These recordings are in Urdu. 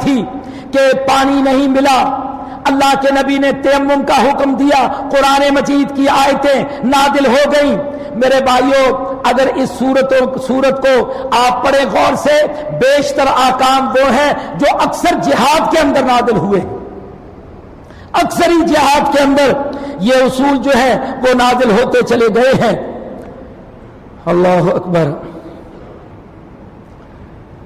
تھی کہ پانی نہیں ملا، اللہ کے نبی نے تیمم کا حکم دیا، قرآن مجید کی آیتیں نازل ہو گئیں۔ میرے بھائیوں، اگر اس صورت کو آپ پڑھیں غور سے، بیشتر احکام وہ ہیں جو اکثر جہاد کے اندر نازل ہوئے، اکثر ہی جہاد کے اندر یہ اصول جو ہے وہ نازل ہوتے چلے گئے ہیں۔ اللہ اکبر۔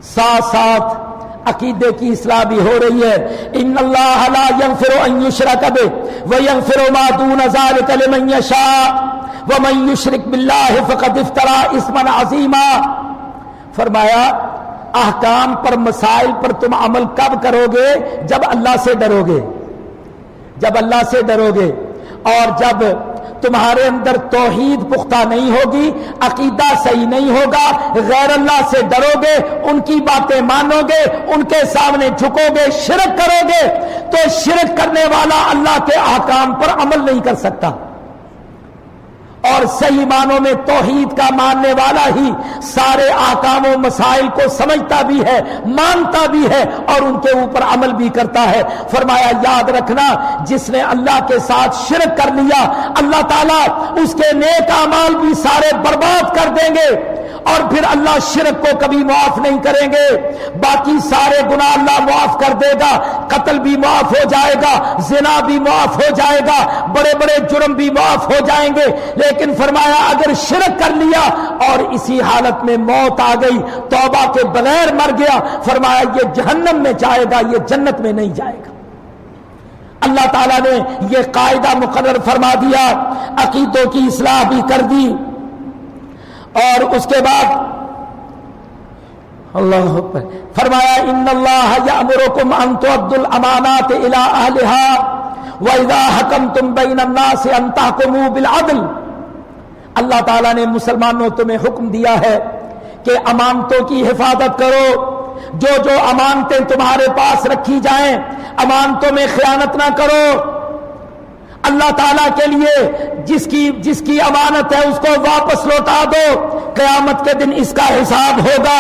ساتھ ساتھ عقیدے کی اصلاح بھی ہو رہی ہے۔ ان اللہ لا یغفر ان یشرک بہ ویغفر ما دون ذلک لمن یشاء ومن یشرک باللہ فقد افترى اثما عظیما۔ فرمایا احکام پر، مسائل پر تم عمل کب کرو گے؟ جب اللہ سے ڈرو گے، جب اللہ سے ڈرو گے، اور جب تمہارے اندر توحید پختہ نہیں ہوگی، عقیدہ صحیح نہیں ہوگا، غیر اللہ سے ڈرو گے، ان کی باتیں مانو گے، ان کے سامنے جھکو گے، شرک کرو گے، تو شرک کرنے والا اللہ کے احکام پر عمل نہیں کر سکتا، اور صحیح معنوں میں توحید کا ماننے والا ہی سارے احکام و مسائل کو سمجھتا بھی ہے، مانتا بھی ہے، اور ان کے اوپر عمل بھی کرتا ہے۔ فرمایا یاد رکھنا، جس نے اللہ کے ساتھ شرک کر لیا، اللہ تعالیٰ اس کے نیک اعمال بھی سارے برباد کر دیں گے، اور پھر اللہ شرک کو کبھی معاف نہیں کریں گے، باقی سارے گناہ اللہ معاف کر دے گا، قتل بھی معاف ہو جائے گا، زنا بھی معاف ہو جائے گا، بڑے بڑے جرم بھی معاف ہو جائیں گے، لیکن فرمایا اگر شرک کر لیا اور اسی حالت میں موت آ گئی، توبہ کے بغیر مر گیا، فرمایا یہ جہنم میں جائے گا، یہ جنت میں نہیں جائے گا۔ اللہ تعالیٰ نے یہ قاعدہ مقرر فرما دیا، عقیدوں کی اصلاح بھی کر دی، اور اس کے بعد اللہ اکبر فرمایا ان اللہ یأمرکم ان تؤدوا الامانات الی اہلها واذا حکمتم بین الناس ان تحکموا بالعدل۔ اللہ تعالیٰ نے مسلمانوں تمہیں حکم دیا ہے کہ امانتوں کی حفاظت کرو، جو جو امانتیں تمہارے پاس رکھی جائیں امانتوں میں خیانت نہ کرو۔ اللہ تعالیٰ کے لیے جس کی امانت ہے اس کو واپس لوٹا دو، قیامت کے دن اس کا حساب ہوگا۔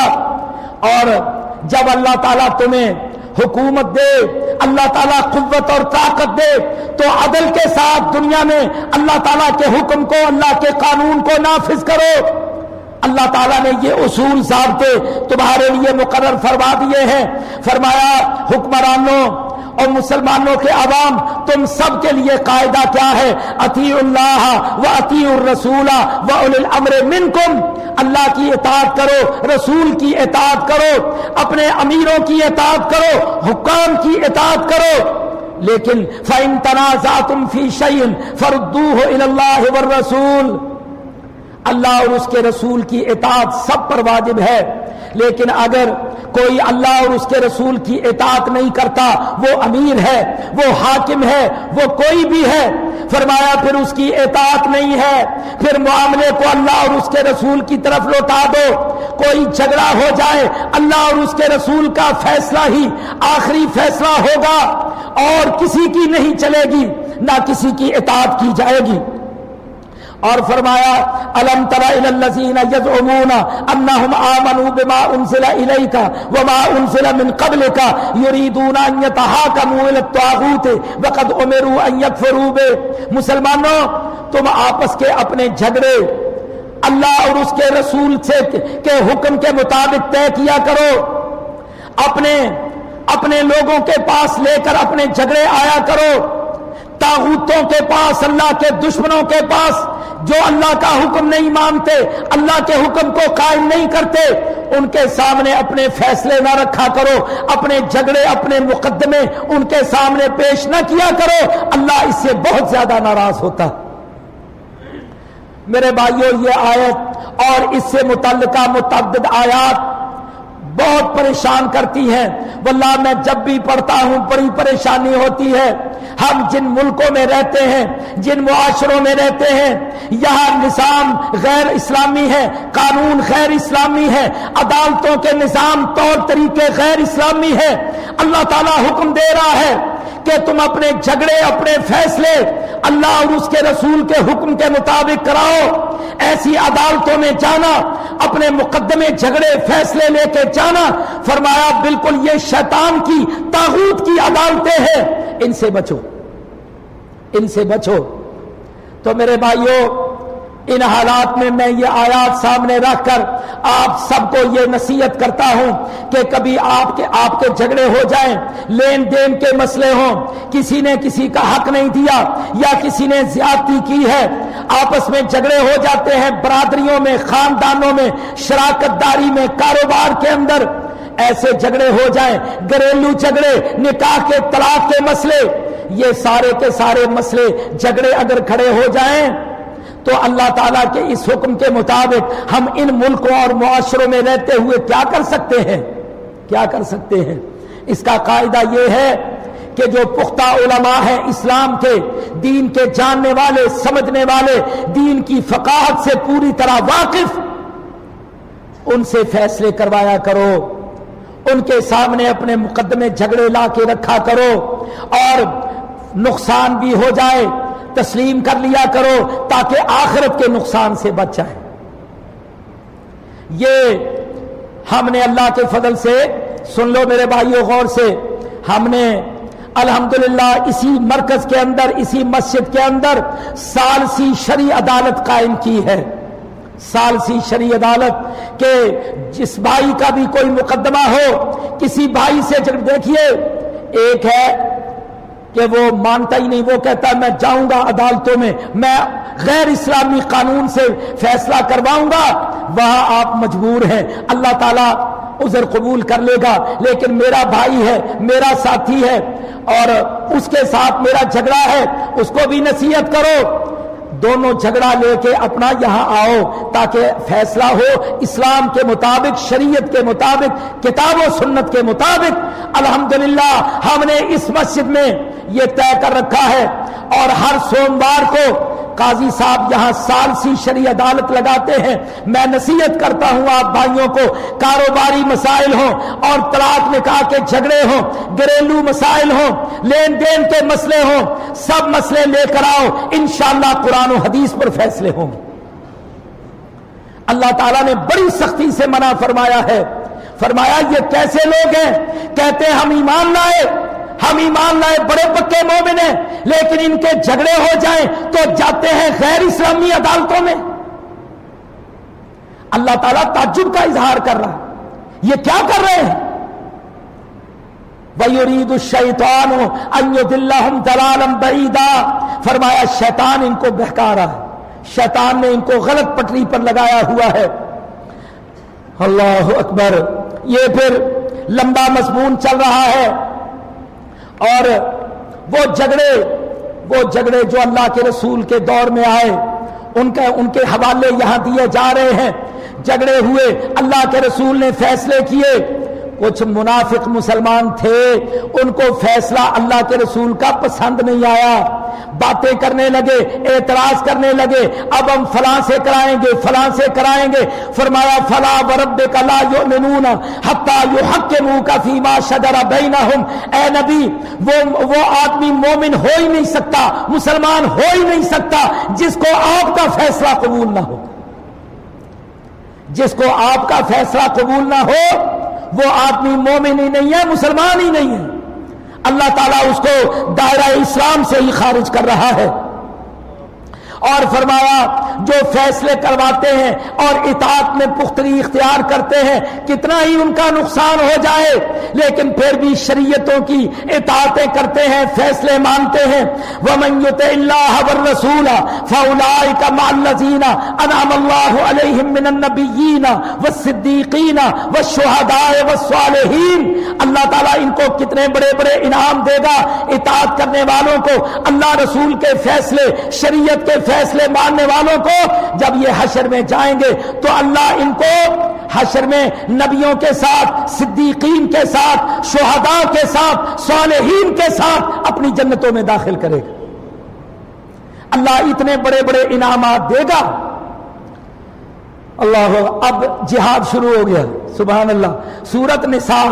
اور جب اللہ تعالیٰ تمہیں حکومت دے، اللہ تعالیٰ قوت اور طاقت دے، تو عدل کے ساتھ دنیا میں اللہ تعالیٰ کے حکم کو، اللہ کے قانون کو نافذ کرو۔ اللہ تعالیٰ نے یہ اصول ضابطے تمہارے لیے مقرر فرما دیے ہیں۔ فرمایا حکمرانوں اور مسلمانوں کے عوام، تم سب کے لیے قاعدہ کیا ہے؟ اطیعوا اللہ و اطیعوا الرسول و اولی الامر منکم۔ اللہ کی اطاعت کرو، رسول کی اطاعت کرو، اپنے امیروں کی اطاعت کرو، حکام کی اطاعت کرو، لیکن فَإِن تَنَازَعْتُمْ فِي شَيْءٍ فَرُدُّوهُ إِلَى اللَّهِ وَالرَّسُولِ۔ اللہ اور اس کے رسول کی اطاعت سب پر واجب ہے، لیکن اگر کوئی اللہ اور اس کے رسول کی اطاعت نہیں کرتا، وہ امیر ہے، وہ حاکم ہے، وہ کوئی بھی ہے، فرمایا پھر اس کی اطاعت نہیں ہے، پھر معاملے کو اللہ اور اس کے رسول کی طرف لوٹا دو۔ کوئی جھگڑا ہو جائے، اللہ اور اس کے رسول کا فیصلہ ہی آخری فیصلہ ہوگا، اور کسی کی نہیں چلے گی، نہ کسی کی اطاعت کی جائے گی۔ اور فرمایا الم تر الی الذین یزعمون انہم آمنوا بما انزل الیک وما انزل من قبلک یریدون ان یتحاکموا الی الطاغوت وقد امروا ان یکفروا بہ۔ مسلمانوں، تم آپس کے اپنے جھگڑے اللہ اور اس کے رسول سے کے حکم کے مطابق طے کیا کرو، اپنے لوگوں کے پاس لے کر اپنے جھگڑے آیا کرو، طاغوتوں کے پاس، اللہ کے دشمنوں کے پاس جو اللہ کا حکم نہیں مانتے، اللہ کے حکم کو قائم نہیں کرتے، ان کے سامنے اپنے فیصلے نہ رکھا کرو، اپنے جھگڑے، اپنے مقدمے ان کے سامنے پیش نہ کیا کرو، اللہ اس سے بہت زیادہ ناراض ہوتا۔ میرے بھائیوں، یہ آیت اور اس سے متعلقہ متعدد آیات بہت پریشان کرتی ہیں، واللہ میں جب بھی پڑھتا ہوں بڑی پریشانی ہوتی ہے۔ ہم جن ملکوں میں رہتے ہیں، جن معاشروں میں رہتے ہیں، یہاں نظام غیر اسلامی ہے، قانون غیر اسلامی ہے، عدالتوں کے نظام طور طریقے غیر اسلامی ہے۔ اللہ تعالیٰ حکم دے رہا ہے کہ تم اپنے جھگڑے اپنے فیصلے اللہ اور اس کے رسول کے حکم کے مطابق کراؤ، ایسی عدالتوں میں جانا، اپنے مقدمے جھگڑے فیصلے لے کے جانا، فرمایا بالکل یہ شیطان کی طاغوت کی عدالتیں ہیں، ان سے بچو، ان سے بچو۔ تو میرے بھائیوں، ان حالات میں میں یہ آیات سامنے رکھ کر آپ سب کو یہ نصیحت کرتا ہوں کہ کبھی آپ کے جھگڑے ہو جائیں، لین دین کے مسئلے ہوں، کسی نے کسی کا حق نہیں دیا یا کسی نے زیادتی کی ہے، آپس میں جھگڑے ہو جاتے ہیں، برادریوں میں، خاندانوں میں، شراکت داری میں، کاروبار کے اندر ایسے جھگڑے ہو جائیں، گھریلو جھگڑے، نکاح کے طلاق کے مسئلے، یہ سارے کے سارے مسئلے جھگڑے اگر کھڑے ہو جائیں تو اللہ تعالیٰ کے اس حکم کے مطابق ہم ان ملکوں اور معاشروں میں رہتے ہوئے کیا کر سکتے ہیں؟ کیا کر سکتے ہیں؟ اس کا قاعدہ یہ ہے کہ جو پختہ علماء ہیں اسلام کے، دین کے جاننے والے، سمجھنے والے، دین کی فقاہت سے پوری طرح واقف، ان سے فیصلے کروایا کرو، ان کے سامنے اپنے مقدمے جھگڑے لا کے رکھا کرو، اور نقصان بھی ہو جائے تسلیم کر لیا کرو تاکہ آخرت کے نقصان سے بچ جائے۔ یہ ہم نے اللہ کے فضل سے، سن لو میرے بھائیوں غور سے، ہم نے الحمدللہ اسی مرکز کے اندر، اسی مسجد کے اندر ثالثی شرعی عدالت قائم کی ہے، ثالثی شرعی عدالت، کہ جس بھائی کا بھی کوئی مقدمہ ہو، کسی بھائی سے، دیکھیے ایک ہے کہ وہ مانتا ہی نہیں، وہ کہتا ہے میں جاؤں گا عدالتوں میں، میں غیر اسلامی قانون سے فیصلہ کرواؤں گا، وہاں آپ مجبور ہیں، اللہ تعالیٰ عذر قبول کر لے گا، لیکن میرا بھائی ہے، میرا ساتھی ہے اور اس کے ساتھ میرا جھگڑا ہے، اس کو بھی نصیحت کرو، دونوں جھگڑا لے کے اپنا یہاں آؤ تاکہ فیصلہ ہو اسلام کے مطابق، شریعت کے مطابق، کتاب و سنت کے مطابق۔ الحمدللہ ہم نے اس مسجد میں یہ طے کر رکھا ہے، اور ہر سوموار کو قاضی صاحب یہاں ثالثی شرعی عدالت لگاتے ہیں۔ میں نصیحت کرتا ہوں آپ بھائیوں کو، کاروباری مسائل ہوں اور طلاق نکاح کے جھگڑے ہوں، گھریلو مسائل ہوں، لین دین کے مسئلے ہوں، سب مسئلے لے کر آؤ، انشاءاللہ قرآن و حدیث پر فیصلے ہوں۔ اللہ تعالیٰ نے بڑی سختی سے منع فرمایا ہے، فرمایا یہ کیسے لوگ ہیں؟ کہتے ہیں ہم ایمان لائے، ہم ایمان لائے، بڑے پکے مومن ہیں، لیکن ان کے جھگڑے ہو جائیں تو جاتے ہیں غیر اسلامی عدالتوں میں۔ اللہ تعالیٰ تعجب کا اظہار کر رہا ہے، یہ کیا کر رہے ہیں؟ وَيُرِيدُ الشَّيْطَانُ أَن يُضِلَّهُمْ ضَلَالًا بَعِيدًا، فرمایا شیطان ان کو بہکا رہا ہے، شیطان نے ان کو غلط پٹری پر لگایا ہوا ہے۔ اللہ اکبر، یہ پھر لمبا مضمون چل رہا ہے، اور وہ جھگڑے جو اللہ کے رسول کے دور میں آئے، ان کے حوالے یہاں دیے جا رہے ہیں۔ جھگڑے ہوئے، اللہ کے رسول نے فیصلے کیے، کچھ منافق مسلمان تھے، ان کو فیصلہ اللہ کے رسول کا پسند نہیں آیا، باتیں کرنے لگے، اعتراض کرنے لگے، اب ہم فلاں سے کرائیں گے، فلاں سے کرائیں گے۔ فرمایا فلا وربک لا یؤمنون حتی یحکموک فیما شجر بینہم، اے نبی وہ آدمی مومن ہو ہی نہیں سکتا، مسلمان ہو ہی نہیں سکتا جس کو آپ کا فیصلہ قبول نہ ہو، جس کو آپ کا فیصلہ قبول نہ ہو وہ آدمی مومن ہی نہیں ہے، مسلمان ہی نہیں ہے، اللہ تعالیٰ اس کو دائرہ اسلام سے ہی خارج کر رہا ہے۔ اور فرمایا جو فیصلے کرواتے ہیں اور اطاعت میں پختگی اختیار کرتے ہیں، کتنا ہی ان کا نقصان ہو جائے لیکن پھر بھی شریعتوں کی اطاعتیں کرتے ہیں، فیصلے مانتے ہیں۔ وَمَن يُطِعِ اللَّهَ وَالرَّسُولَ فَأُولَٰئِكَ مَعَ الَّذِينَ أَنْعَمَ اللَّهُ عَلَيْهِم مِّنَ النَّبِيِّينَ وَالصِّدِّيقِينَ وَالشُّهَدَاءِ وَالصَّالِحِينَ، اللہ تعالیٰ ان کو کتنے بڑے بڑے انعام دے گا اطاعت کرنے والوں کو، اللہ رسول کے فیصلے، شریعت کے فیصلے ماننے والوں کو۔ جب یہ حشر میں جائیں گے تو اللہ ان کو حشر میں نبیوں کے ساتھ، صدیقین کے ساتھ، شہداء کے ساتھ، صالحین کے ساتھ اپنی جنتوں میں داخل کرے گا۔ اللہ اتنے بڑے بڑے انعامات دے گا۔ اللہ، اب جہاد شروع ہو گیا، سبحان اللہ۔ سورۃ نساء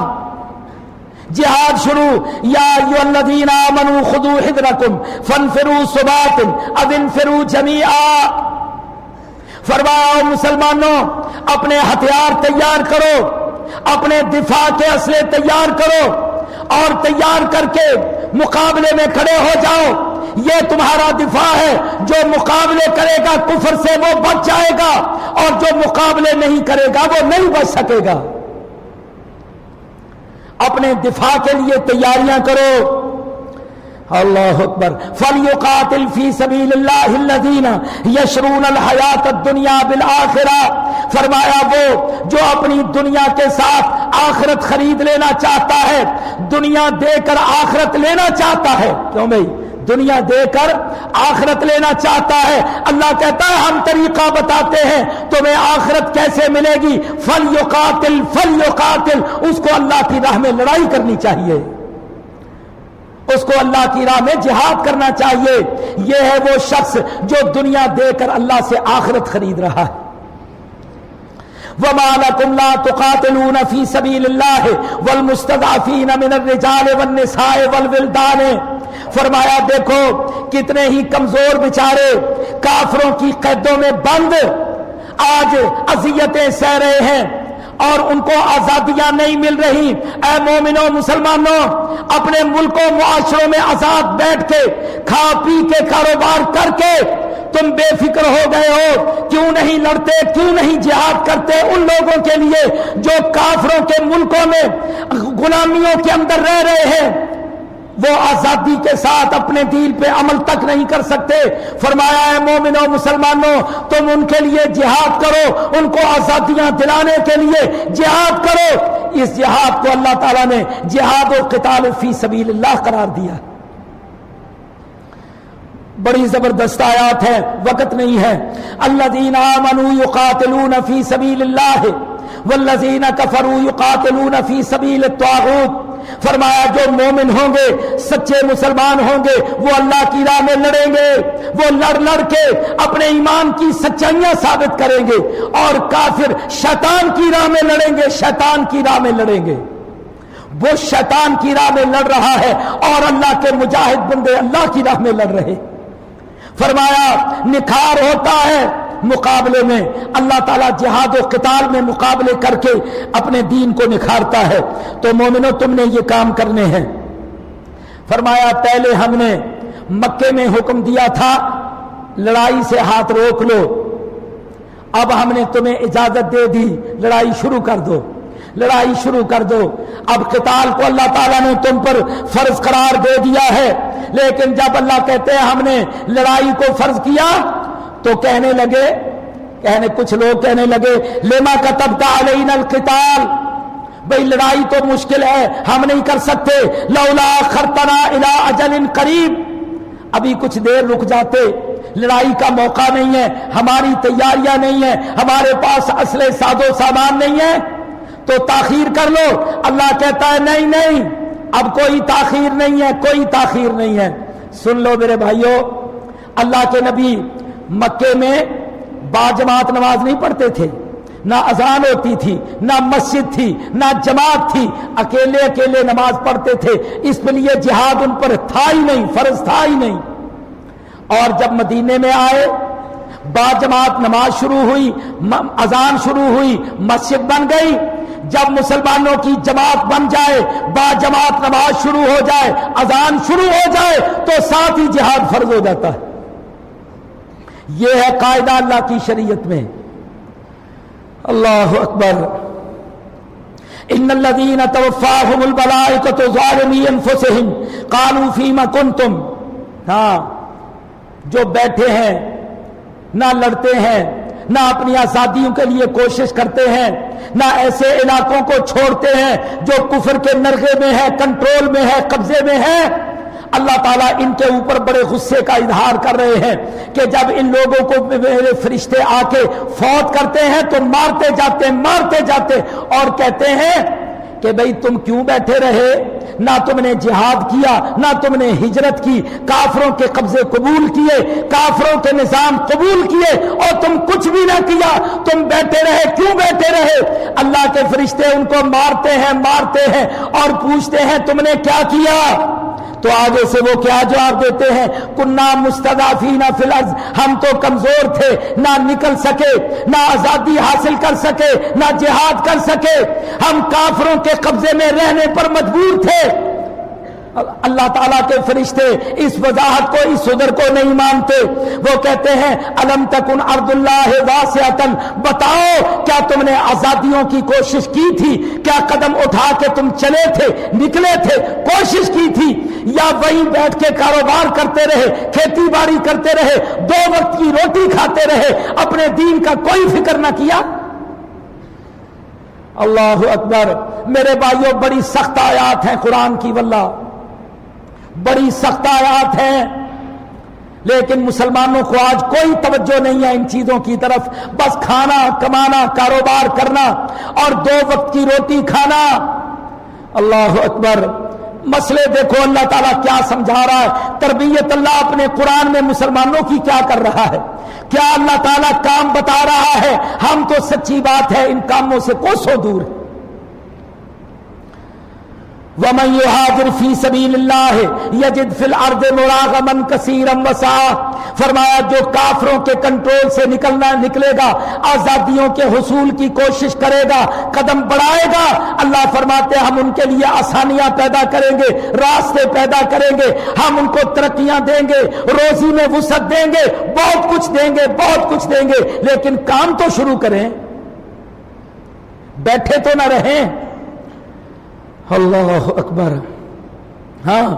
جہاد شروع، یا ایھا الذین آمنوا خذوا حذرکم فانفروا ثبات او انفروا جمیعا، فرمایا مسلمانوں اپنے ہتھیار تیار کرو، اپنے دفاع کے اسلحے تیار کرو اور تیار کر کے مقابلے میں کھڑے ہو جاؤ۔ یہ تمہارا دفاع ہے، جو مقابلے کرے گا کفر سے وہ بچ جائے گا، اور جو مقابلے نہیں کرے گا وہ نہیں بچ سکے گا۔ اپنے دفاع کے لیے تیاریاں کرو۔ اللہ اکبر۔ فَلْيُقَاتِلْ فِي سَبِيلِ اللَّهِ الَّذِينَ يَشْرُونَ الْحَيَاةَ الدُّنْيَا بِالْآخِرَةِ، فرمایا وہ جو اپنی دنیا کے ساتھ آخرت خرید لینا چاہتا ہے، دنیا دے کر آخرت لینا چاہتا ہے۔ کیوں بھائی؟ دنیا دے کر آخرت لینا چاہتا ہے۔ اللہ کہتا ہے ہم طریقہ بتاتے ہیں تمہیں آخرت کیسے ملے گی۔ فَلْيُقَاتِلْ فَلْيُقَاتِلْ، اس کو اللہ کی راہ میں لڑائی کرنی چاہیے، اس کو اللہ کی راہ میں جہاد کرنا چاہیے۔ یہ ہے وہ شخص جو دنیا دے کر اللہ سے آخرت خرید رہا ہے۔ وَمَا لَكُمْ لَا تُقَاتِلُونَ فِي سَبِيلِ اللَّهِ وَالْمُسْتَضْعَفِينَ مِنَ الرِّجَالِ وَالنِّسَاءِ وَالْوِلْدَانِ، فرمایا دیکھو کتنے ہی کمزور بیچارے کافروں کی قیدوں میں بند آج اذیتیں سہ رہے ہیں اور ان کو آزادیاں نہیں مل رہی۔ اے مومنوں مسلمانوں، اپنے ملکوں معاشروں میں آزاد بیٹھ کے کھا پی کے کاروبار کر کے تم بے فکر ہو گئے ہو، کیوں نہیں لڑتے، کیوں نہیں جہاد کرتے ان لوگوں کے لیے جو کافروں کے ملکوں میں غلامیوں کے اندر رہ رہے ہیں، وہ آزادی کے ساتھ اپنے دین پہ عمل تک نہیں کر سکتے۔ فرمایا ہے مومنوں مسلمانوں تم ان کے لیے جہاد کرو، ان کو آزادیاں دلانے کے لیے جہاد کرو۔ اس جہاد کو اللہ تعالیٰ نے جہاد و قتال فی سبیل اللہ قرار دیا۔ بڑی زبردست آیات ہے، وقت نہیں ہے۔ الذین آمنوا یقاتلون فی سبیل اللہ والذین کفروا یقاتلون فی سبیل الطاغوت، فرمایا جو مومن ہوں گے، سچے مسلمان ہوں گے، وہ اللہ کی راہ میں لڑیں گے، وہ لڑ کے اپنے ایمان کی سچائیاں ثابت کریں گے، اور کافر شیطان کی راہ میں لڑیں گے، شیطان کی راہ میں لڑیں گے۔ وہ شیطان کی راہ میں لڑ رہا ہے اور اللہ کے مجاہد بندے اللہ کی راہ میں لڑ رہے۔ فرمایا نکھار ہوتا ہے مقابلے میں، اللہ تعالیٰ جہاد و قتال میں مقابلے کر کے اپنے دین کو نکھارتا ہے۔ تو مومنوں تم نے یہ کام کرنے ہیں۔ فرمایا پہلے ہم نے مکے میں حکم دیا تھا لڑائی سے ہاتھ روک لو، اب ہم نے تمہیں اجازت دے دی لڑائی شروع کر دو، لڑائی شروع کر دو۔ اب قتال کو اللہ تعالیٰ نے تم پر فرض قرار دے دیا ہے، لیکن جب اللہ کہتے ہیں ہم نے لڑائی کو فرض کیا تو کچھ لوگ کہنے لگے لما كتبت علینا القتال، بھئی لڑائی تو مشکل ہے، ہم نہیں کر سکتے، لولا اخرتنا الى اجل قریب، ابھی کچھ دیر رک جاتے، لڑائی کا موقع نہیں ہے، ہماری تیاریاں نہیں ہیں، ہمارے پاس اسلحے ساز و سامان نہیں ہے، تو تاخیر کر لو۔ اللہ کہتا ہے نہیں نہیں، اب کوئی تاخیر نہیں ہے، کوئی تاخیر نہیں ہے۔ سن لو میرے بھائیوں، اللہ کے نبی مکے میں باجماعت نماز نہیں پڑھتے تھے، نہ اذان ہوتی تھی، نہ مسجد تھی، نہ جماعت تھی، اکیلے اکیلے نماز پڑھتے تھے، اس لیے جہاد ان پر تھا ہی نہیں، فرض تھا ہی نہیں۔ اور جب مدینے میں آئے، باجماعت نماز شروع ہوئی، اذان شروع ہوئی، مسجد بن گئی، جب مسلمانوں کی جماعت بن جائے، باجماعت نماز شروع ہو جائے، اذان شروع ہو جائے تو ساتھ ہی جہاد فرض ہو جاتا ہے۔ یہ ہے قاعدہ اللہ کی شریعت میں۔ اللہ اکبر۔ ان الذين توفاهم الملائكة ظالمي انفسهم قالوا فيما كنتم، ہاں جو بیٹھے ہیں نہ لڑتے ہیں، نہ اپنی آزادیوں کے لیے کوشش کرتے ہیں، نہ ایسے علاقوں کو چھوڑتے ہیں جو کفر کے نرغے میں ہے، کنٹرول میں ہے، قبضے میں ہے، اللہ تعالیٰ ان کے اوپر بڑے غصے کا اظہار کر رہے ہیں کہ جب ان لوگوں کو میرے فرشتے آ کے فوت کرتے ہیں تو مارتے جاتے اور کہتے ہیں کہ بھئی تم کیوں بیٹھے رہے، نہ تم نے جہاد کیا نہ تم نے ہجرت کی، کافروں کے قبضے قبول کیے، کافروں کے نظام قبول کیے اور تم کچھ بھی نہ کیا، تم بیٹھے رہے۔ کیوں بیٹھے رہے؟ اللہ کے فرشتے ان کو مارتے ہیں اور پوچھتے ہیں تم نے کیا کیا؟ تو آگے سے وہ کیا جواب دیتے ہیں؟ کنا مستضعفین فی الارض، ہم تو کمزور تھے، نہ نکل سکے، نہ آزادی حاصل کر سکے، نہ جہاد کر سکے، ہم کافروں کے قبضے میں رہنے پر مجبور تھے۔ اللہ تعالیٰ کے فرشتے اس وضاحت کو، اس صدر کو نہیں مانتے۔ وہ کہتے ہیں الم تکن ارض اللہ واسعۃ، بتاؤ کیا تم نے آزادیوں کی کوشش کی تھی؟ کیا قدم اٹھا کے تم چلے تھے، نکلے تھے، کوشش کی تھی، یا وہیں بیٹھ کے کاروبار کرتے رہے، کھیتی باڑی کرتے رہے، 2 وقت کی روٹی کھاتے رہے، اپنے دین کا کوئی فکر نہ کیا؟ اللہ اکبر۔ میرے بھائیوں، بڑی سخت آیات ہیں قرآن کی، واللہ بڑی سخت آیات ہیں، لیکن مسلمانوں کو آج کوئی توجہ نہیں ہے ان چیزوں کی طرف۔ بس کھانا کمانا، کاروبار کرنا اور 2 وقت کی روٹی کھانا۔ اللہ اکبر۔ مسئلے دیکھو اللہ تعالیٰ کیا سمجھا رہا ہے، تربیت اللہ اپنے قرآن میں مسلمانوں کی کیا کر رہا ہے، کیا اللہ تعالیٰ کام بتا رہا ہے۔ ہم تو سچی بات ہے ان کاموں سے کوسوں دور ہیں۔ وَمَن يُهَاجِرْ فِي سَبِيلِ اللَّهِ يَجِدْ فِي الْأَرْضِ مُرَاغَمًا كَثِيرًا وَسَعًا، فرمایا جو کافروں کے کنٹرول سے نکلے گا، آزادیوں کے حصول کی کوشش کرے گا، قدم بڑھائے گا، اللہ فرماتے ہیں ہم ان کے لیے آسانیاں پیدا کریں گے، راستے پیدا کریں گے، ہم ان کو ترقیاں دیں گے، روزی میں وسعت دیں گے، بہت کچھ دیں گے، بہت کچھ دیں گے، لیکن کام تو شروع کریں، بیٹھے تو نہ رہیں۔ اللہ اکبر۔ ہاں،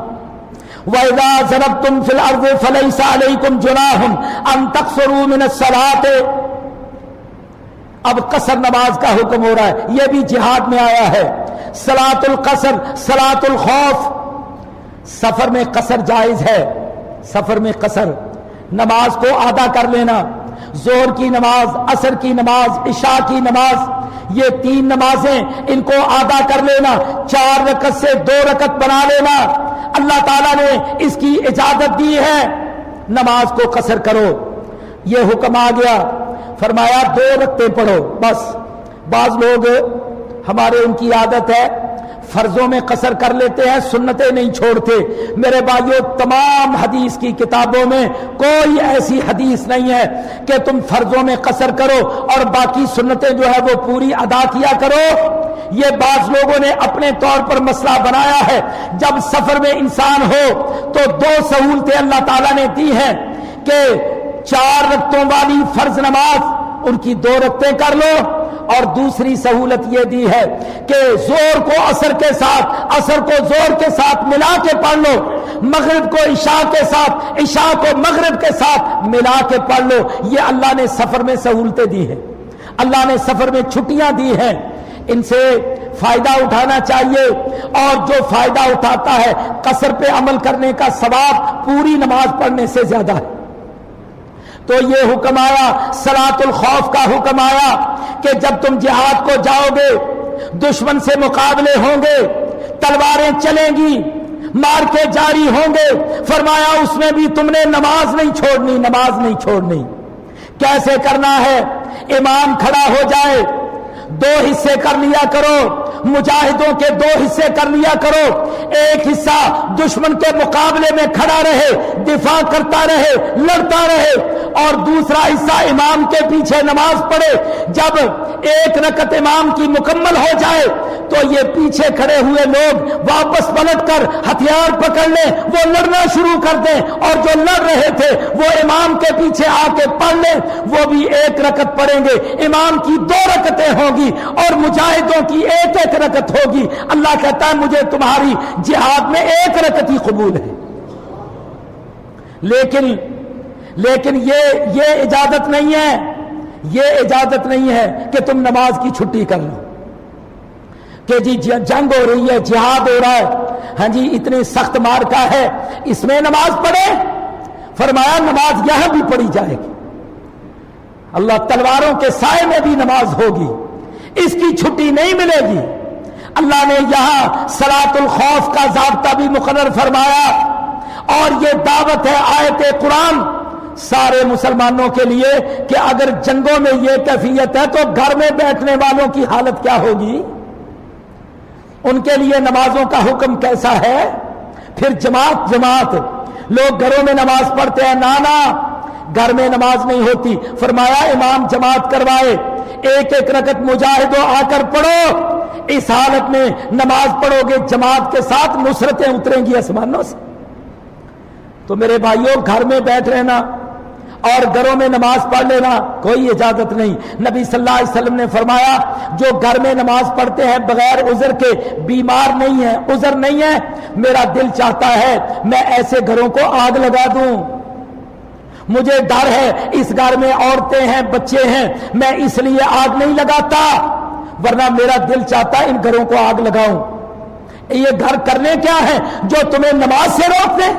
وَإِذَا ضَرَبْتُمْ فِي الْأَرْضِ فَلَيْسَ عَلَيْكُمْ جُنَاحٌ أَن تَقْصُرُوا مِنَ الصَّلَاةِ۔ اب قصر نماز کا حکم ہو رہا ہے، یہ بھی جہاد میں آیا ہے۔ صلاۃ القصر، صلاۃ الخوف، سفر میں قصر جائز ہے، سفر میں قصر، نماز کو آدھا کر لینا، ظہر کی نماز، عصر کی نماز، عشاء کی نماز، یہ 3 نمازیں ان کو آدھا کر لینا، 4 رکعت سے 2 رکعت بنا لینا۔ اللہ تعالیٰ نے اس کی اجازت دی ہے، نماز کو قصر کرو، یہ حکم آ گیا۔ فرمایا 2 رکعتیں پڑھو بس۔ بعض لوگ ہمارے ان کی عادت ہے فرضوں میں قصر کر لیتے ہیں، سنتیں نہیں چھوڑتے۔ میرے بھائیوں، تمام حدیث کی کتابوں میں کوئی ایسی حدیث نہیں ہے کہ تم فرضوں میں قصر کرو اور باقی سنتیں جو ہے وہ پوری ادا کیا کرو۔ یہ بعض لوگوں نے اپنے طور پر مسئلہ بنایا ہے۔ جب سفر میں انسان ہو تو 2 سہولتیں اللہ تعالیٰ نے دی ہیں کہ 4 رکعتوں والی فرض نماز ان کی 2 رکعتیں کر لو، اور دوسری سہولت یہ دی ہے کہ ظہر کو عصر کے ساتھ، عصر کو ظہر کے ساتھ ملا کے پڑھ لو، مغرب کو عشاء کے ساتھ، عشاء کو مغرب کے ساتھ ملا کے پڑھ لو۔ یہ اللہ نے سفر میں سہولتیں دی ہیں، اللہ نے سفر میں چھٹیاں دی ہیں، ان سے فائدہ اٹھانا چاہیے۔ اور جو فائدہ اٹھاتا ہے، قصر پہ عمل کرنے کا ثواب پوری نماز پڑھنے سے زیادہ ہے۔ تو یہ حکم آیا، صلاۃ الخوف کا حکم آیا کہ جب تم جہاد کو جاؤ گے، دشمن سے مقابلے ہوں گے، تلواریں چلیں گی، مار کے جاری ہوں گے، فرمایا اس میں بھی تم نے نماز نہیں چھوڑنی، نماز نہیں چھوڑنی۔ کیسے کرنا ہے؟ امام کھڑا ہو جائے، 2 حصے کر لیا کرو، مجاہدوں کے 2 حصے کر لیا کرو، ایک حصہ دشمن کے مقابلے میں کھڑا رہے، دفاع کرتا رہے، لڑتا رہے، اور دوسرا حصہ امام کے پیچھے نماز پڑھے۔ جب 1 رکعت امام کی مکمل ہو جائے تو یہ پیچھے کھڑے ہوئے لوگ واپس پلٹ کر ہتھیار پکڑ لیں، وہ لڑنا شروع کر دیں، اور جو لڑ رہے تھے وہ امام کے پیچھے آ کے پڑھ لیں، وہ بھی 1 رکعت پڑھیں گے، امام کی 2 رکعتیں ہوں گی اور مجاہدوں کی 1 رکعت ہوگی۔ اللہ کہتا ہے مجھے تمہاری جہاد میں 1 رکعت ہی قبول ہے۔ لیکن یہ اجازت نہیں ہے، یہ اجازت نہیں ہے کہ تم نماز کی چھٹی کر لو کہ جی جنگ ہو رہی ہے، جہاد ہو رہا ہے، ہاں جی اتنی سخت مارکا ہے، اس میں نماز پڑھے۔ فرمایا نماز یہاں بھی پڑھی جائے گی، اللہ تلواروں کے سائے میں بھی نماز ہوگی، اس کی چھٹی نہیں ملے گی۔ اللہ نے یہاں صلاۃ الخوف کا ضابطہ بھی مقرر فرمایا، اور یہ دعوت ہے آیت قرآن سارے مسلمانوں کے لیے کہ اگر جنگوں میں یہ کیفیت ہے تو گھر میں بیٹھنے والوں کی حالت کیا ہوگی، ان کے لیے نمازوں کا حکم کیسا ہے؟ پھر جماعت لوگ گھروں میں نماز پڑھتے ہیں، نانا گھر میں نماز نہیں ہوتی، فرمایا امام جماعت کروائے، ایک ایک رکعت مجاہدوں آ کر پڑھو، اس حالت میں نماز پڑھو گے جماعت کے ساتھ نصرتیں اتریں گی آسمانوں سے۔ تو میرے بھائیوں گھر میں بیٹھ رہنا اور گھروں میں نماز پڑھ لینا کوئی اجازت نہیں۔ نبی صلی اللہ علیہ وسلم نے فرمایا جو گھر میں نماز پڑھتے ہیں بغیر عذر کے، بیمار نہیں ہے، عذر نہیں ہے، میرا دل چاہتا ہے میں ایسے گھروں کو آگ لگا دوں، مجھے ڈر ہے اس گھر میں عورتیں ہیں بچے ہیں، میں اس لیے آگ نہیں لگاتا، ورنہ میرا دل چاہتا ہے ان گھروں کو آگ لگاؤں۔ یہ گھر کرنے کیا ہے جو تمہیں نماز سے روک دیں؟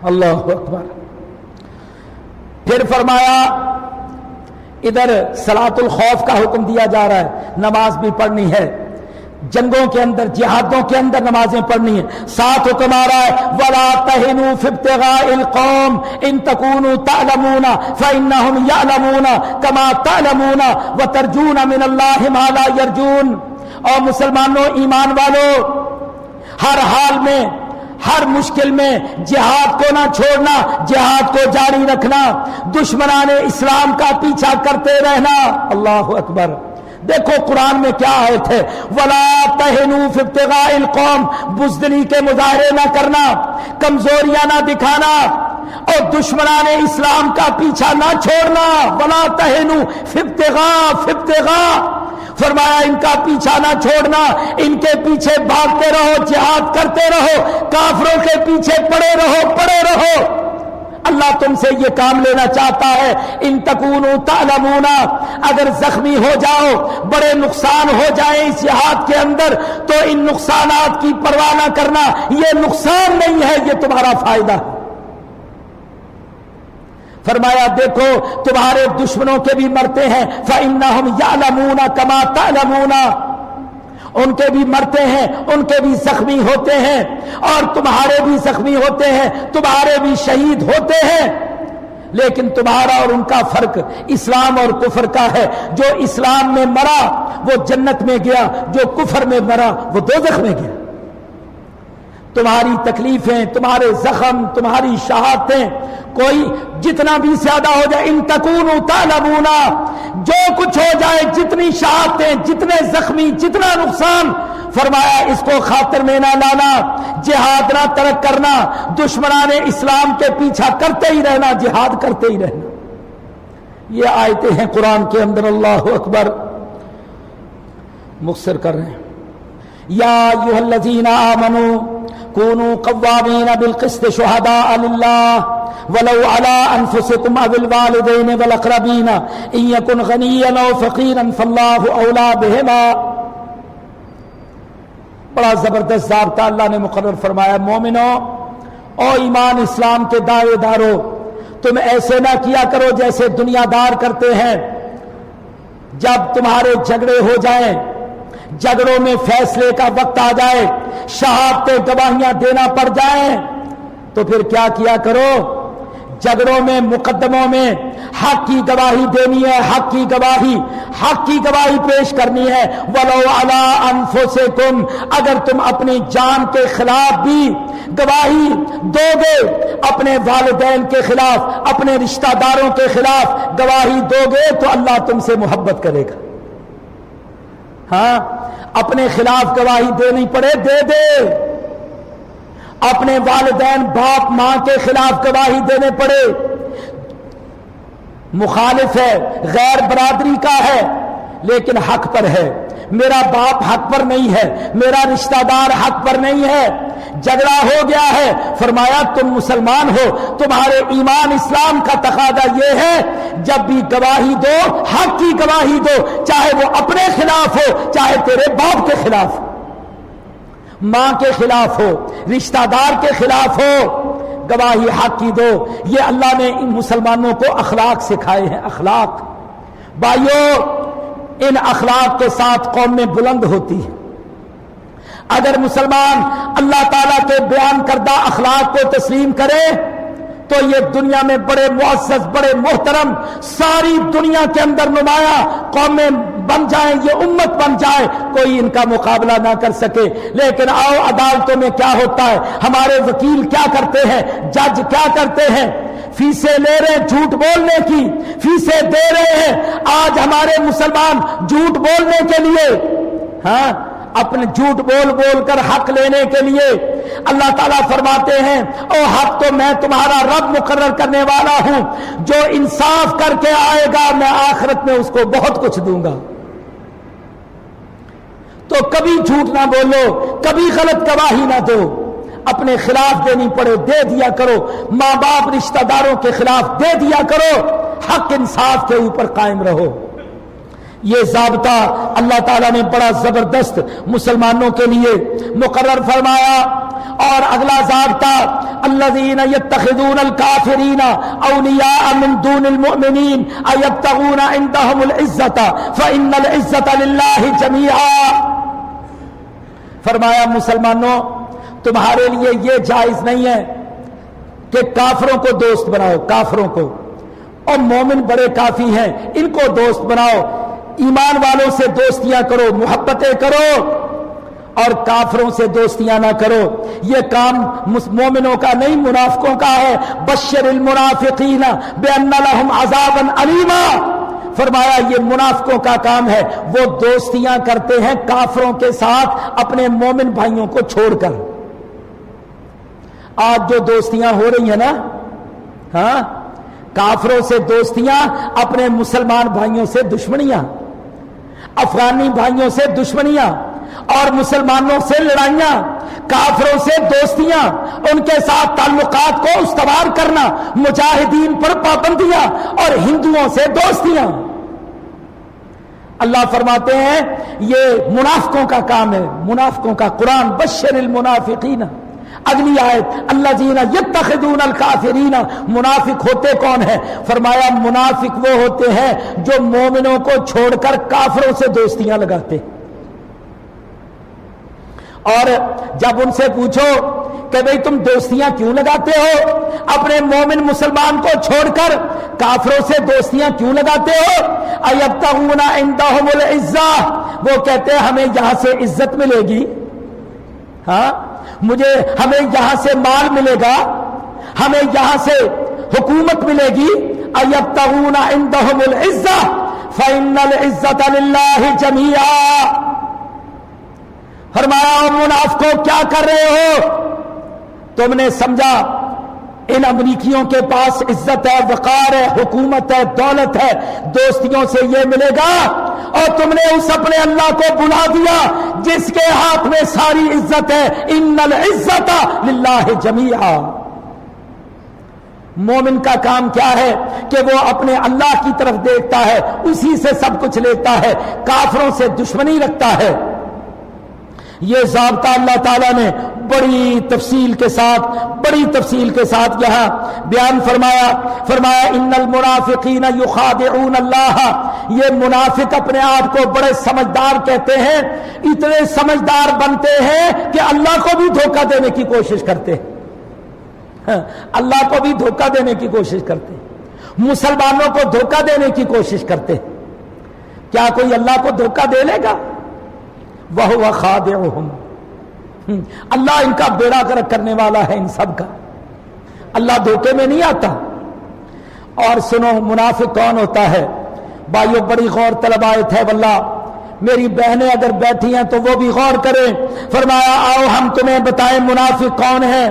اللہ اکبر۔ پھر فرمایا ادھر صلاۃ الخوف کا حکم دیا جا رہا ہے، نماز بھی پڑھنی ہے، جنگوں کے اندر جہادوں کے اندر نمازیں پڑھنی ہیں، ساتھ حکم آ رہا ہے وَلَا تَهِنُوا فِي ابْتِغَاءِ الْقَوْمِ إِن تَكُونُوا تَعْلَمُونَ فَإِنَّهُمْ يَعْلَمُونَ كَمَا تَعْلَمُونَ وَتَرْجُونَ مِنَ اللَّهِ مَا لَا يَرْجُونَ۔ اور مسلمانوں ایمان والو، ہر حال میں ہر مشکل میں جہاد کو نہ چھوڑنا، جہاد کو جاری رکھنا، دشمنان اسلام کا پیچھا کرتے رہنا۔ اللہ اکبر۔ دیکھو قرآن میں کیا آیت ہے، وَلَا تَهِنُوا فِي ابْتِغَاءِ الْقَوْمِ، بزدلی کے مظاہرے نہ کرنا، کمزوریاں نہ دکھانا، اور دشمنان اسلام کا پیچھا نہ چھوڑنا۔ وَلَا تَهِنُوا فِي ابْتِغَاء، فرمایا ان کا پیچھا نہ چھوڑنا، ان کے پیچھے بھاگتے رہو، جہاد کرتے رہو، کافروں کے پیچھے پڑے رہو۔ اللہ تم سے یہ کام لینا چاہتا ہے، ان تکونوا تعلمون، اگر زخمی ہو جاؤ، بڑے نقصان ہو جائیں اس جہاد کے اندر، تو ان نقصانات کی پرواہ نہ کرنا، یہ نقصان نہیں ہے، یہ تمہارا فائدہ ہے۔ فرمایا دیکھو تمہارے دشمنوں کے بھی مرتے ہیں، فَإِنَّهُمْ يَعْلَمُونَ كَمَا تَعْلَمُونَ، ان کے بھی مرتے ہیں، ان کے بھی زخمی ہوتے ہیں، اور تمہارے بھی زخمی ہوتے ہیں، تمہارے بھی شہید ہوتے ہیں، لیکن تمہارا اور ان کا فرق اسلام اور کفر کا ہے، جو اسلام میں مرا وہ جنت میں گیا، جو کفر میں مرا وہ دوزخ میں گیا۔ تمہاری تکلیفیں، تمہارے زخم، تمہاری شہادتیں کوئی جتنا بھی زیادہ ہو جائے، ان تکونوا تعلمون، جو کچھ ہو جائے، جتنی شہادتیں، جتنے زخمی، جتنا نقصان، فرمایا اس کو خاطر میں نہ لانا، جہاد نہ ترک کرنا، دشمنان اسلام کے پیچھا کرتے ہی رہنا، جہاد کرتے ہی رہنا۔ یہ آیتیں ہیں قرآن کے اندر۔ اللہ اکبر۔ مختصر کر رہے ہیں، یا ایھا الذین آمنوا کونوا قوامین بالقسط شہداء للہ ولو علی انفسکم او الوالدین والاقربین ان یکن غنیا او فقیرا فاللہ اولی بہما۔ بڑا زبردست ضابطہ اللہ نے مقرر فرمایا، مومنوں او ایمان اسلام کے دعوے دارو، تم ایسے نہ کیا کرو جیسے دنیا دار کرتے ہیں، جب تمہارے جھگڑے ہو جائیں، جھگڑوں میں فیصلے کا وقت آ جائے، شہادتیں گواہیاں دینا پڑ جائیں، تو پھر کیا کیا کرو، جھگڑوں میں، مقدموں میں حق کی گواہی دینی ہے، حق کی گواہی پیش کرنی ہے۔ وَلَوْ عَلَىٰ أَنفُسِكُمْ، اگر تم اپنی جان کے خلاف بھی گواہی دو گے، اپنے والدین کے خلاف، اپنے رشتہ داروں کے خلاف گواہی دو گے تو اللہ تم سے محبت کرے گا۔ ہاں، اپنے خلاف گواہی دینی پڑے دے دے، اپنے والدین باپ ماں کے خلاف گواہی دینے پڑے، مخالف ہے، غیر برادری کا ہے، لیکن حق پر ہے، میرا باپ حق پر نہیں ہے، میرا رشتہ دار حق پر نہیں ہے، جھگڑا ہو گیا ہے، فرمایا تم مسلمان ہو، تمہارے ایمان اسلام کا تقاضا یہ ہے جب بھی گواہی دو، حق کی گواہی دو، چاہے وہ اپنے خلاف ہو، چاہے تیرے باپ کے خلاف ہو، ماں کے خلاف ہو، رشتہ دار کے خلاف ہو، گواہی حق کی دو۔ یہ اللہ نے ان مسلمانوں کو اخلاق سکھائے ہیں، اخلاق۔ بھائیو، ان اخلاق کے ساتھ قومیں بلند ہوتی ہیں۔ اگر مسلمان اللہ تعالیٰ کے بیان کردہ اخلاق کو تسلیم کرے تو یہ دنیا میں بڑے معزز، بڑے محترم، ساری دنیا کے اندر نمایاں قومیں بن جائیں، یہ امت بن جائے، کوئی ان کا مقابلہ نہ کر سکے۔ لیکن آؤ عدالتوں میں کیا ہوتا ہے، ہمارے وکیل کیا کرتے ہیں، جج کیا کرتے ہیں، فیسیں لے رہے ہیں جھوٹ بولنے کی، فیسیں دے رہے ہیں۔ آج ہمارے مسلمان جھوٹ بولنے کے لیے، ہاں، اپنے جھوٹ بول بول کر حق لینے کے لیے، اللہ تعالیٰ فرماتے ہیں او حق تو میں تمہارا رب مقرر کرنے والا ہوں، جو انصاف کر کے آئے گا میں آخرت میں اس کو بہت کچھ دوں گا۔ تو کبھی جھوٹ نہ بولو، کبھی غلط گواہی نہ دو، اپنے خلاف دینی پڑے دے دیا کرو، ماں باپ رشتہ داروں کے خلاف دے دیا کرو، حق انصاف کے اوپر قائم رہو۔ یہ ضابطہ اللہ تعالیٰ نے بڑا زبردست مسلمانوں کے لیے مقرر فرمایا۔ اور اگلا ضابطہ الذین یتخذون الکافرین اولیاء من دون المؤمنین ایبتغون عندهم العزۃ فإن العزۃ للہ جمیعا۔ فرمایا مسلمانوں تمہارے لیے یہ جائز نہیں ہے کہ کافروں کو دوست بناؤ، کافروں کو، اور مومن بڑے کافی ہیں ان کو دوست بناؤ، ایمان والوں سے دوستیاں کرو، محبتیں کرو، اور کافروں سے دوستیاں نہ کرو۔ یہ کام مومنوں کا نہیں منافقوں کا ہے۔ بشر المنافقین بان لهم عذابا علیما، فرمایا یہ منافقوں کا کام ہے، وہ دوستیاں کرتے ہیں کافروں کے ساتھ اپنے مومن بھائیوں کو چھوڑ کر۔ آج جو دوستیاں ہو رہی ہیں نا، ہاں، کافروں سے دوستیاں، اپنے مسلمان بھائیوں سے دشمنیاں، افغانی بھائیوں سے دشمنیاں اور مسلمانوں سے لڑائیاں، کافروں سے دوستیاں، ان کے ساتھ تعلقات کو استوار کرنا، مجاہدین پر پابندیاں اور ہندوؤں سے دوستیاں۔ اللہ فرماتے ہیں یہ منافقوں کا کام ہے، منافقوں کا۔ قرآن بشر المنافقین، اگلی آیت الذین یتخذون الکافرین، منافق ہوتے کون ہیں؟ فرمایا منافق وہ ہوتے ہیں جو مومنوں کو چھوڑ کر کافروں سے دوستیاں لگاتے ہیں۔ اور جب ان سے پوچھو کہ بھئی تم دوستیاں کیوں لگاتے ہو، اپنے مومن مسلمان کو چھوڑ کر کافروں سے دوستیاں کیوں لگاتے ہو؟ ایبتغون عندهم العزہ، وہ کہتے ہیں ہمیں یہاں سے عزت ملے گی، ہاں، ہمیں یہاں سے مال ملے گا، ہمیں یہاں سے حکومت ملے گی۔ ایبتغون عندهم العزہ فإن العزۃ للہ جمیعا۔ فرمایا منافقوں کیا کر رہے ہو؟ تم نے سمجھا ان امریکیوں کے پاس عزت ہے، وقار ہے، حکومت ہے، دولت ہے، دوستیوں سے یہ ملے گا، اور تم نے اس اپنے اللہ کو بلا دیا جس کے ہاتھ میں ساری عزت ہے۔ ان العزت للہ جمیعا۔ مومن کا کام کیا ہے کہ وہ اپنے اللہ کی طرف دیکھتا ہے، اسی سے سب کچھ لیتا ہے، کافروں سے دشمنی رکھتا ہے۔ یہ ضابطہ اللہ تعالیٰ نے بڑی تفصیل کے ساتھ یہاں بیان فرمایا ان المنافقین یخادعون اللہ، یہ منافق اپنے آپ کو بڑے سمجھدار کہتے ہیں، اتنے سمجھدار بنتے ہیں کہ اللہ کو بھی دھوکہ دینے کی کوشش کرتے ہیں، اللہ کو بھی دھوکہ دینے کی کوشش کرتے ہیں، مسلمانوں کو دھوکہ دینے کی کوشش کرتے ہیں۔ کیا کوئی اللہ کو دھوکہ دے لے گا؟ وَهُوَ خَادِعُهُمْ، اللہ ان کا بیڑا گرک کرنے والا ہے ان سب کا، اللہ دھوکے میں نہیں آتا۔ اور سنو منافق کون ہوتا ہے؟ بھائیو بڑی غور طلب آیت ہے واللہ، میری بہنیں اگر بیٹھی ہیں تو وہ بھی غور کریں۔ فرمایا آؤ ہم تمہیں بتائیں منافق کون ہیں۔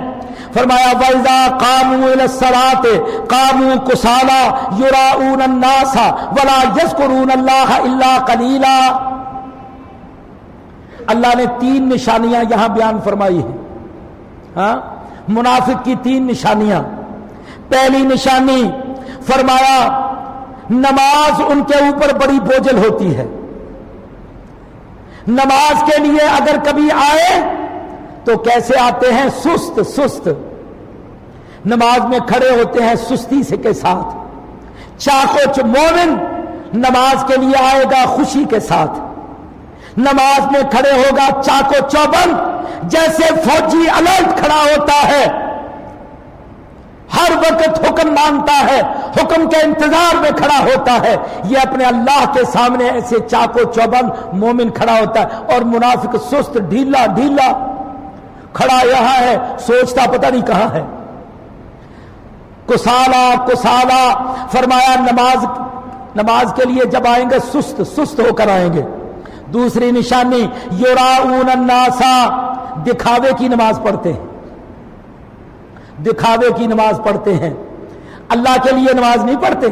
فرمایا وَإِذَا قَامُوا إِلَى الصَّلَاةِ قَامُوا كُسَالَىٰ يُرَاءُونَ النَّاسَ وَلَا يَذْكُرُونَ اللَّهَ إِلَّا قَلِيلًا۔ اللہ نے 3 نشانیاں یہاں بیان فرمائی ہیں، ہاں، منافق کی 3 نشانیاں۔ پہلی نشانی فرمایا نماز ان کے اوپر بڑی بوجھل ہوتی ہے، نماز کے لیے اگر کبھی آئے تو کیسے آتے ہیں؟ سست، نماز میں کھڑے ہوتے ہیں سستی سے کے ساتھ۔ چاقو مومن نماز کے لیے آئے گا خوشی کے ساتھ، نماز میں کھڑے ہوگا چاقو چوبند، جیسے فوجی الرٹ کھڑا ہوتا ہے، ہر وقت حکم مانتا ہے، حکم کے انتظار میں کھڑا ہوتا ہے، یہ اپنے اللہ کے سامنے ایسے چاقو چوبند مومن کھڑا ہوتا ہے۔ اور منافق سست ڈھیلا ڈھیلا کھڑا یہاں ہے، سوچتا پتہ نہیں کہاں ہے، کسالہ کسالہ۔ فرمایا نماز کے لیے جب آئیں گے سست سست ہو کر آئیں گے۔ دوسری نشانی یراؤن الناس، دکھاوے کی نماز پڑھتے ہیں، دکھاوے کی نماز پڑھتے ہیں، اللہ کے لیے نماز نہیں پڑھتے۔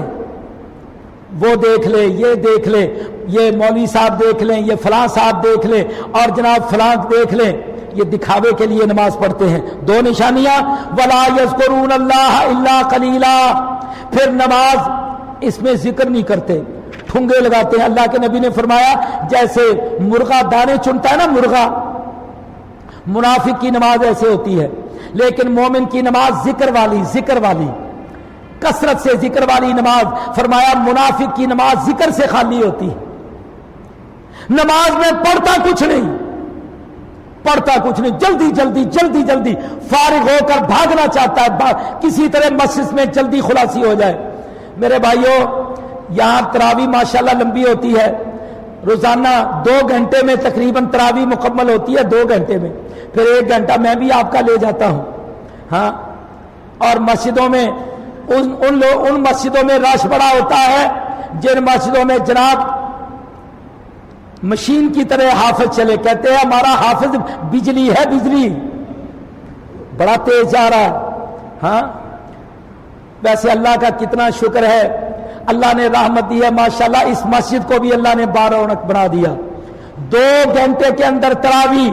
وہ دیکھ لے، یہ دیکھ لے، یہ مولوی صاحب دیکھ لیں، یہ فلاں صاحب دیکھ لیں، اور جناب فلاں دیکھ لیں، یہ دکھاوے کے لیے نماز پڑھتے ہیں۔ دو نشانیاں، ولا یذکرون اللہ الا قلیلا، پھر نماز اس میں ذکر نہیں کرتے، ٹھنگے لگاتے ہیں۔ اللہ کے نبی نے فرمایا جیسے مرغا دانے چنتا ہے نا، مرغا، منافق کی نماز ایسے ہوتی ہے، لیکن مومن کی نماز ذکر والی کثرت سے ذکر والی نماز۔ فرمایا منافق کی نماز ذکر سے خالی ہوتی ہے، نماز میں پڑھتا کچھ نہیں، جلدی جلدی فارغ ہو کر بھاگنا چاہتا ہے، کسی طرح مسجد میں جلدی خلاصی ہو جائے۔ میرے بھائیوں، یہاں تراویح ماشاءاللہ لمبی ہوتی ہے، روزانہ 2 گھنٹے میں تقریباً تراویح مکمل ہوتی ہے، 2 گھنٹے میں، پھر 1 گھنٹہ میں بھی آپ کا لے جاتا ہوں۔ ہاں، اور مسجدوں میں ان مسجدوں میں رش بڑا ہوتا ہے جن مسجدوں میں جناب مشین کی طرح حافظ چلے، کہتے ہیں ہمارا حافظ بجلی ہے، بجلی بڑا تیز جا رہا ہے۔ ہاں، ویسے اللہ کا کتنا شکر ہے، اللہ نے رحمت دی ہے ماشاءاللہ، اس مسجد کو بھی اللہ نے 12 رونق بنا دیا۔ 2 گھنٹے کے اندر تراویح،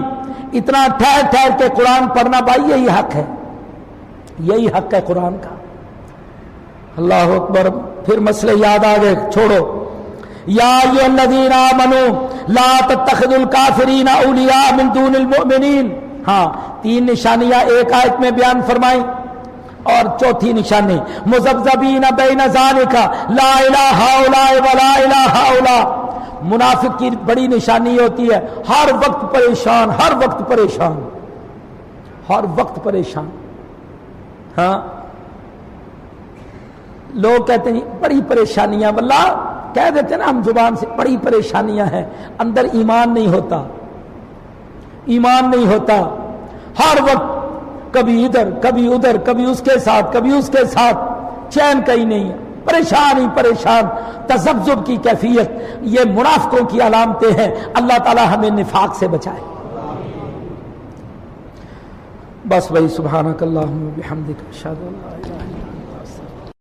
اتنا ٹھہر ٹھہر کے قرآن پڑھنا، بھائی یہی حق ہے، یہی حق ہے قرآن کا۔ اللہ اکبر۔ پھر مسئلے یاد آ گئے، چھوڑو۔ یا ایھا الذین آمنوا لا تتخذوا الکافرین اولیاء من دون المؤمنین۔ ہاں، 3 نشانیاں ایک آیت میں بیان فرمائیں، اور چوتھی نشانی مذبذبین بین ذالک لا الہ ہؤلاء ولا الہ ہؤلاء۔ منافق کی بڑی نشانی ہوتی ہے ہر وقت پریشان، ہر وقت پریشان، ہر وقت پریشان۔ ہاں، لوگ کہتے ہیں بڑی پریشانیاں، واللہ کہہ دیتے ہیں نا ہم زبان سے، بڑی پریشانیاں ہیں، اندر ایمان نہیں ہوتا، ایمان نہیں ہوتا، ہر وقت کبھی ادھر کبھی ادھر، کبھی اس کے ساتھ کبھی اس کے ساتھ، چین کہیں نہیں ہے، پریشان ہی پریشان، تذبذب کی کیفیت، یہ منافقوں کی علامتیں ہیں۔ اللہ تعالی ہمیں نفاق سے بچائے۔ بس بھائی، سبحانک اللہم و بحمدک، اشہد ان لا الہ الا انت۔